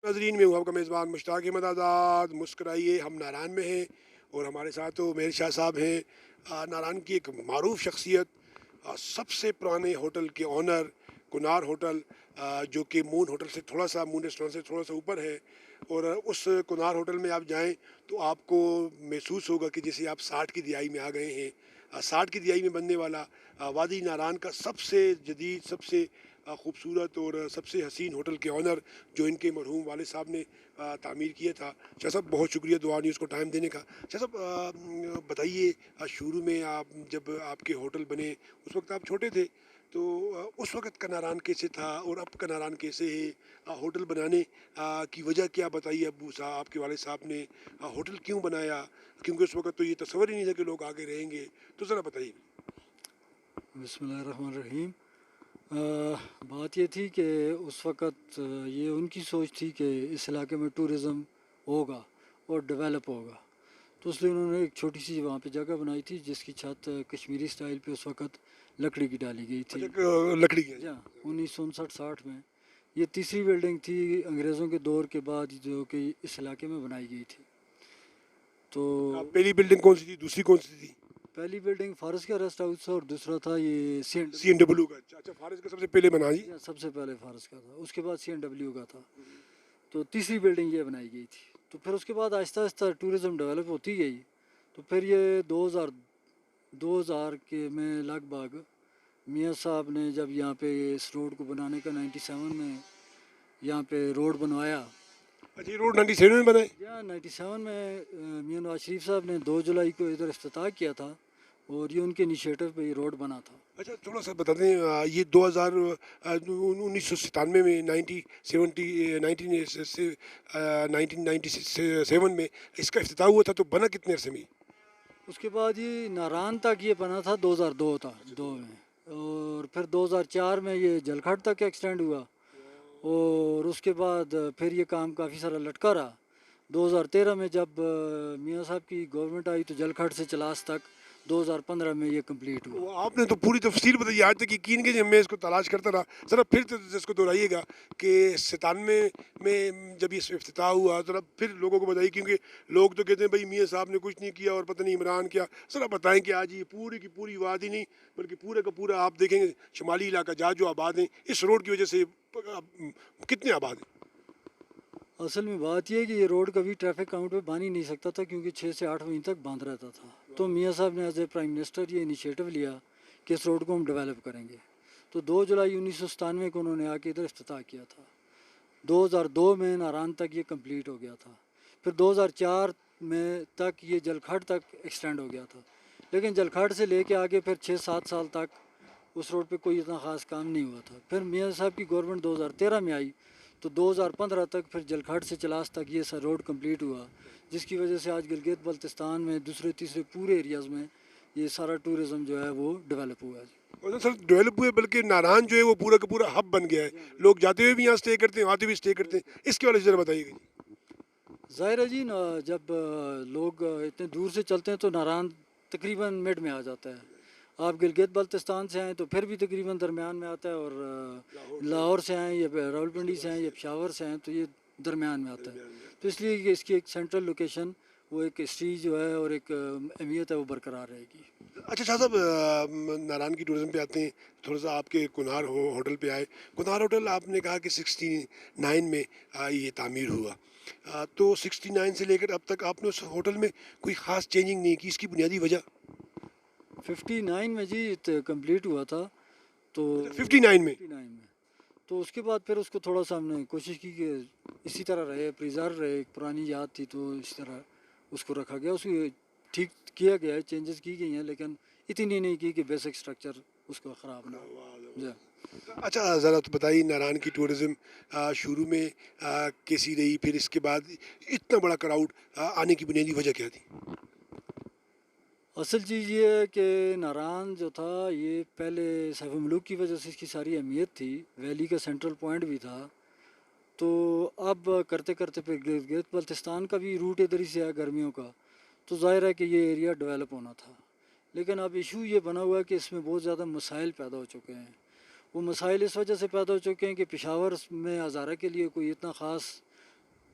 ناظرین، میں ہوں آپ کا میزبان مشتاق احمد آزاد۔ مسکرائیے، ہم ناران میں ہیں اور ہمارے ساتھ تو مہر شاہ صاحب ہیں، ناران کی ایک معروف شخصیت، سب سے پرانے ہوٹل کے آنر، کنار ہوٹل، جو کہ مون ہوٹل سے تھوڑا سا، مون ریسٹورینٹ سے تھوڑا سا اوپر ہے۔ اور اس کنار ہوٹل میں آپ جائیں تو آپ کو محسوس ہوگا کہ جیسے آپ 60 کی دہائی میں آ گئے ہیں۔ 60 کی دہائی میں بننے والا وادی ناران کا سب سے جدید، سب سے خوبصورت اور سب سے حسین ہوٹل کے آنر، جو ان کے مرحوم والد صاحب نے تعمیر کیا تھا۔ شاہ صاحب بہت شکریہ دعا نیوز کو ٹائم دینے کا۔ شاہ صاحب بتائیے، شروع میں آپ جب آپ کے ہوٹل بنے اس وقت آپ چھوٹے تھے، تو اس وقت کا ناران کیسے تھا اور اب کا ناران کیسے ہے؟ ہوٹل بنانے کی وجہ کیا بتائیے ابو صاحب، آپ کے والد صاحب نے ہوٹل کیوں بنایا؟ کیونکہ اس وقت تو یہ تصور ہی نہیں تھا کہ لوگ آگے رہیں گے، تو ذرا بتائیے۔ بسم اللہ الرحمن الرحیم۔ بات یہ تھی کہ اس وقت یہ ان کی سوچ تھی کہ اس علاقے میں ٹورزم ہوگا اور ڈیولپ ہوگا، تو اس لیے انہوں نے ایک چھوٹی سی وہاں پہ جگہ بنائی تھی جس کی چھت کشمیری سٹائل پہ اس وقت لکڑی کی ڈالی گئی تھی۔ اچھا، لکڑی کی؟ جی ہاں، 1959-60 میں یہ تیسری بلڈنگ تھی انگریزوں کے دور کے بعد جو کہ اس علاقے میں بنائی گئی تھی۔ تو پہلی بلڈنگ کون سی تھی، دوسری کون سی تھی؟ پہلی بلڈنگ فارس کا ریسٹ ہاؤس تھا اور دوسرا تھا یہ سی این ڈبلو کا۔ اچھا، فارس کا سب سے پہلے بنا جی۔ سب سے پہلے فارس کا تھا، اس کے بعد CNW کا تھا۔ تو تیسری بلڈنگ یہ بنائی گئی تھی۔ تو پھر اس کے بعد آہستہ آہستہ ٹورزم ڈیولپ ہوتی گئی، تو پھر یہ 2000 کے میں لگ بھگ میاں صاحب نے جب یہاں پہ اس روڈ کو بنانے کا 97 میں یہاں پہ روڈ بنوایا۔ اچھا، یہ روڈ 97 میں بنا ہے؟ یا 97 میں میاں نواز شریف صاحب نے 2 جولائی کو ادھر افتتاح کیا تھا اور یہ ان کے انیشیٹو پہ یہ روڈ بنا تھا۔ اچھا، تھوڑا سا بتا دیں، یہ 1997 میں 1997 میں اس کا افتتاح ہوا تھا، تو بنا کتنے عرصے میں؟ اس کے بعد یہ ناران تک یہ بنا تھا 2002 تھا، 2 میں، اور پھر 2004 میں یہ جلکھٹ تک ایکسٹینڈ ہوا، اور اس کے بعد پھر یہ کام کافی سارا لٹکا رہا۔ 2013 میں جب میاں صاحب کی گورنمنٹ آئی تو جلکھٹ سے چلاس تک 2015 میں یہ کمپلیٹ ہوا۔ وہ آپ نے تو پوری تفصیل بتائی، آج تک یقین کہ میں اس کو تلاش کرتا رہا۔ ذرا پھر تو اس کو دہرائیے گا کہ 97 میں جب یہ افتتاح ہوا، ذرا پھر لوگوں کو بتائیے، کیونکہ لوگ تو کہتے ہیں بھائی میاں صاحب نے کچھ نہیں کیا اور پتہ نہیں عمران کیا۔ ذرا بتائیں کہ آج یہ پوری کی پوری وادی نہیں بلکہ پورے کا پورا آپ دیکھیں گے شمالی علاقہ جہاں جو آباد ہیں، اس روڈ کی وجہ سے کتنے آباد ہیں؟ اصل میں بات یہ ہے کہ یہ روڈ کبھی ٹریفک کاؤنٹ پہ بن ہی نہیں سکتا تھا، کیونکہ 6 سے 8 مہینے تک بند رہتا تھا۔ تو میاں صاحب نے ایز اے پرائم منسٹر یہ انیشیٹو لیا کہ اس روڈ کو ہم ڈیولپ کریں گے۔ تو 2 جولائی 1997 کو انہوں نے آ کے ادھر افتتاح کیا تھا۔ 2002 میں ناران تک یہ کمپلیٹ ہو گیا تھا، پھر 2004 میں تک یہ جلکھٹ تک ایکسٹینڈ ہو گیا تھا، لیکن جلکھٹ سے لے کے آگے پھر 6-7 سال تک اس روڈ پہ کوئی اتنا خاص کام نہیں ہوا تھا۔ پھر میاں صاحب کی گورنمنٹ 2013 میں آئی تو 2015 تک پھر جلکھٹ سے چلاس تک یہ سا روڈ کمپلیٹ ہوا، جس کی وجہ سے آج گلگت بلتستان میں دوسرے تیسرے پورے ایریاز میں یہ سارا ٹورزم جو ہے وہ ڈیولپ ہوا ہے۔ اور سر ڈیولپ ہوئے، بلکہ ناران جو ہے وہ پورا کا پورا ہب بن گیا ہے، لوگ جاتے ہوئے بھی یہاں اسٹے کرتے ہیں، آتے ہوئے اسٹے کرتے ہیں، اس کے والے سے ذرا بتائیے گا جی۔ ظاہر ہے جی، جب لوگ اتنے دور سے چلتے ہیں تو ناران تقریباً مڈ میں آ جاتا ہے۔ آپ گلگت بلتستان سے آئیں تو پھر بھی تقریباً درمیان میں آتا ہے، اور لاہور سے آئیں یا راولپنڈی سے آئیں یا پشاور سے آئیں تو یہ درمیان میں آتا ہے۔ تو اس لیے کہ اس کی ایک سینٹرل لوکیشن، وہ ایک ہسٹری جو ہے اور ایک اہمیت ہے، وہ برقرار رہے گی۔ اچھا شاہ صاحب، ناران کی ٹورزم پہ آتے ہیں، تھوڑا سا آپ کے کنار ہوٹل پہ آئے۔ کنار ہوٹل آپ نے کہا کہ 69 میں یہ تعمیر ہوا، تو 69 سے لے کر اب تک آپ نے اس ہوٹل میں کوئی خاص چینجنگ نہیں کی، اس کی بنیادی وجہ؟ 59 میں جی کمپلیٹ ہوا تھا، تو 59 میں؟ 59 میں تو اس کے بعد پھر اس کو تھوڑا سا ہم نے کوشش کی کہ اسی طرح رہے، پریزرو رہے، ایک پرانی یاد تھی تو اس طرح اس کو رکھا گیا، اس کو ٹھیک کیا گیا ہے، چینجز کی گئی ہیں، لیکن اتنی نہیں کی کہ بیسک سٹرکچر اس کو خراب نہ ہو جائے۔ اچھا ذرا تو بتائیے، ناران کی ٹورزم شروع میں کیسی رہی، پھر اس کے بعد اتنا بڑا کراؤڈ آنے کی بنیادی وجہ کیا تھی؟ اصل چیز یہ ہے کہ ناران جو تھا یہ پہلے سیف الملوک کی وجہ سے اس کی ساری اہمیت تھی، ویلی کا سینٹرل پوائنٹ بھی تھا، تو اب کرتے کرتے پھر گلگت بلتستان کا بھی روٹ ادھر ہی سے ہے گرمیوں کا، تو ظاہر ہے کہ یہ ایریا ڈیولپ ہونا تھا، لیکن اب ایشو یہ بنا ہوا ہے کہ اس میں بہت زیادہ مسائل پیدا ہو چکے ہیں۔ وہ مسائل اس وجہ سے پیدا ہو چکے ہیں کہ پشاور میں ہزارہ کے لیے کوئی اتنا خاص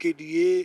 KDA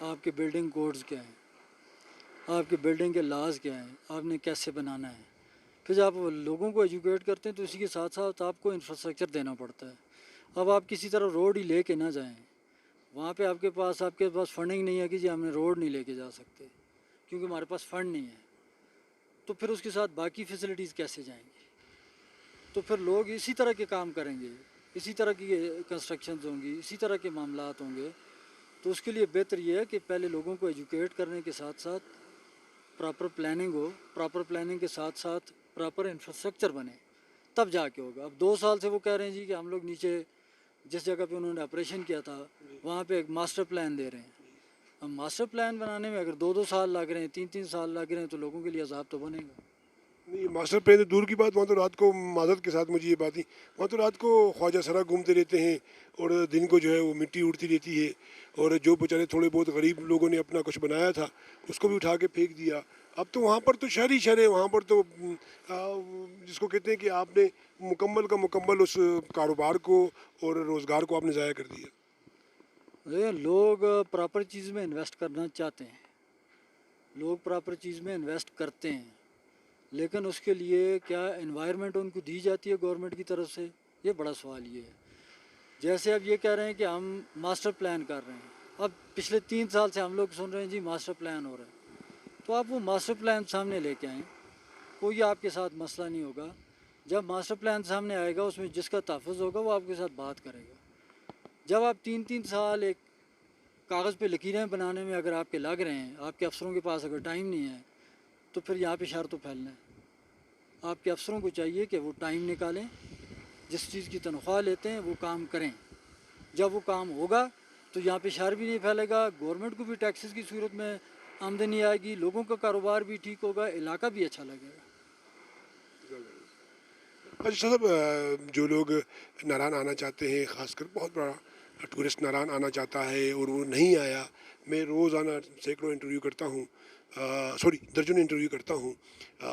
آپ کے بلڈنگ کوڈز کیا ہیں, آپ کے بلڈنگ کے لاز کیا ہیں, آپ نے کیسے بنانا ہے. پھر جب آپ لوگوں کو ایجوکیٹ کرتے ہیں تو اسی کے ساتھ ساتھ آپ کو انفراسٹرکچر دینا پڑتا ہے. اب آپ کسی طرح روڈ ہی لے کے نہ جائیں, وہاں پہ آپ کے پاس فنڈنگ نہیں ہے کہ جی ہم نے روڈ نہیں لے کے جا سکتے کیونکہ ہمارے پاس فنڈ نہیں ہے, تو پھر اس کے ساتھ باقی فیسلٹیز کیسے جائیں گی. تو پھر لوگ اسی طرح کے کام کریں گے, اسی طرح کی کنسٹرکشنز ہوں گی, اسی طرح کے معاملات ہوں گے. تو اس کے لیے بہتر یہ ہے کہ پہلے لوگوں کو ایجوکیٹ کرنے کے ساتھ ساتھ پراپر پلاننگ ہو, پراپر پلاننگ کے ساتھ ساتھ پراپر انفراسٹرکچر بنے, تب جا کے ہوگا. اب 2 سال سے وہ کہہ رہے ہیں جی کہ ہم لوگ نیچے جس جگہ پہ انہوں نے آپریشن کیا تھا وہاں پہ ایک ماسٹر پلان دے رہے ہیں. اب ماسٹر پلان بنانے میں اگر 2 سال لگ رہے ہیں, 3 سال لگ رہے ہیں, تو لوگوں کے لیے عذاب تو بنے گا. نہیں, ماسٹر پلان تو دور کی بات, وہاں تو رات کو معذرت کے ساتھ مجھے یہ بات ہی, وہاں تو رات کو خواجہ سرا گھومتے رہتے ہیں اور دن کو جو ہے وہ مٹی اڑتی رہتی ہے, اور جو بیچارے تھوڑے بہت غریب لوگوں نے اپنا کچھ بنایا تھا اس کو بھی اٹھا کے پھینک دیا. اب تو وہاں پر تو شہر ہی شہر ہے, وہاں پر تو جس کو کہتے ہیں کہ آپ نے مکمل کا مکمل اس کاروبار کو اور روزگار کو آپ نے ضائع کر دیا. لوگ پراپر چیز میں انویسٹ کرنا چاہتے ہیں, لوگ پراپر چیز میں انویسٹ کرتے ہیں, لیکن اس کے لیے کیا انوائرمنٹ ان کو دی جاتی ہے گورنمنٹ کی طرف سے, یہ بڑا سوال یہ ہے. جیسے اب یہ کہہ رہے ہیں کہ ہم ماسٹر پلان کر رہے ہیں, اب پچھلے 3 سال سے ہم لوگ سن رہے ہیں جی ماسٹر پلان ہو رہا ہے, تو آپ وہ ماسٹر پلان سامنے لے کے آئیں, کوئی آپ کے ساتھ مسئلہ نہیں ہوگا. جب ماسٹر پلان سامنے آئے گا اس میں جس کا تحفظ ہوگا وہ آپ کے ساتھ بات کرے گا. جب آپ 3 سال ایک کاغذ پہ لکیریں بنانے میں اگر آپ کے لگ رہے ہیں, آپ کے افسروں کے پاس اگر ٹائم نہیں ہے, تو پھر یہاں پہ شر تو پھیلنا ہے. آپ کے افسروں کو چاہیے کہ وہ ٹائم نکالیں, جس چیز کی تنخواہ لیتے ہیں وہ کام کریں. جب وہ کام ہوگا تو یہاں پہ شر بھی نہیں پھیلے گا, گورنمنٹ کو بھی ٹیکسز کی صورت میں آمدنی آئے گی, لوگوں کا کاروبار بھی ٹھیک ہوگا, علاقہ بھی اچھا لگے گا. اچھا صاحب, جو لوگ ناران آنا چاہتے ہیں, خاص کر بہت بڑا ٹورسٹ ناران آنا چاہتا ہے اور وہ نہیں آیا, میں روزانہ سینکڑوں انٹرویو کرتا ہوں, درجنوں انٹرویو کرتا ہوں,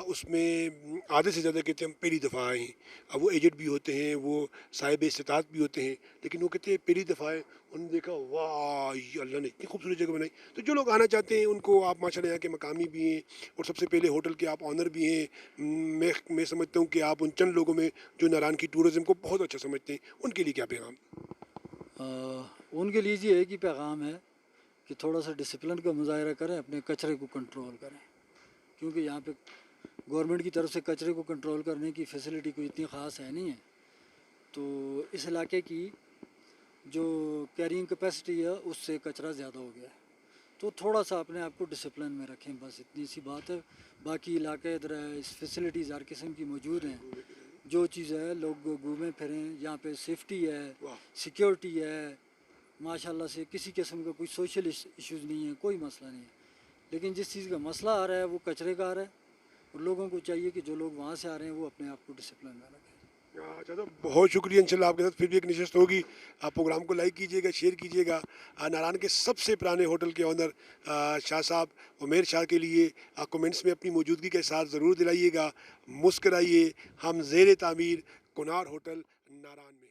اس میں آدھے سے زیادہ کہتے ہیں ہم پہلی دفعہ آئے ہیں. اب وہ ایجنٹ بھی ہوتے ہیں, وہ صاحب استطاعت بھی ہوتے ہیں, لیکن وہ کہتے ہیں پہلی دفعہ آئے, انہوں نے دیکھا واہ یہ اللہ نے اتنی خوبصورت جگہ بنائی. تو جو لوگ آنا چاہتے ہیں ان کو آپ ماشاء اللہ یہاں کے مقامی بھی ہیں اور سب سے پہلے ہوٹل کے آپ آنر بھی ہیں. میں سمجھتا ہوں کہ آپ ان چند لوگوں میں جو ناران کی ٹورزم کو بہت اچھا سمجھتے ہیں, ان کے لیے کیا پیغام؟ ان کے لیے یہ ایک ہی پیغام ہے کہ تھوڑا سا ڈسپلن کا مظاہرہ کریں, اپنے کچرے کو کنٹرول کریں, کیونکہ یہاں پہ گورنمنٹ کی طرف سے کچرے کو کنٹرول کرنے کی فیسلٹی کوئی اتنی خاص ہے نہیں ہے. تو اس علاقے کی جو کیرینگ کیپیسٹی ہے اس سے کچرا زیادہ ہو گیا ہے, تو تھوڑا سا اپنے آپ کو ڈسپلن میں رکھیں, بس اتنی سی بات ہے. باقی علاقے ادھر ہے, فیسلٹیز ہر قسم کی موجود ہیں, جو چیز ہے لوگ گھومیں پھریں, یہاں پہ سیفٹی ہے, سیکیورٹی ہے, ماشاء اللہ سے کسی قسم کا کوئی سوشل ایشوز نہیں ہے, کوئی مسئلہ نہیں ہے. لیکن جس چیز کا مسئلہ آ رہا ہے وہ کچرے کا آ رہا ہے, اور لوگوں کو چاہیے کہ جو لوگ وہاں سے آ رہے ہیں وہ اپنے آپ کو ڈسپلن میں رکھیں. اچھا, تو بہت شکریہ. انشاءاللہ آپ کے ساتھ پھر بھی ایک نشست ہوگی. آپ پروگرام کو لائک کیجیے گا, شیئر کیجیے گا. ناران کے سب سے پرانے ہوٹل کے آنر شاہ صاحب عمیر شاہ کے لیے کمنٹس میں اپنی موجودگی کا احساس ضرور دلائیے گا. مسکرائیے. ہم زیر تعمیر کنار ہوٹل ناران میں.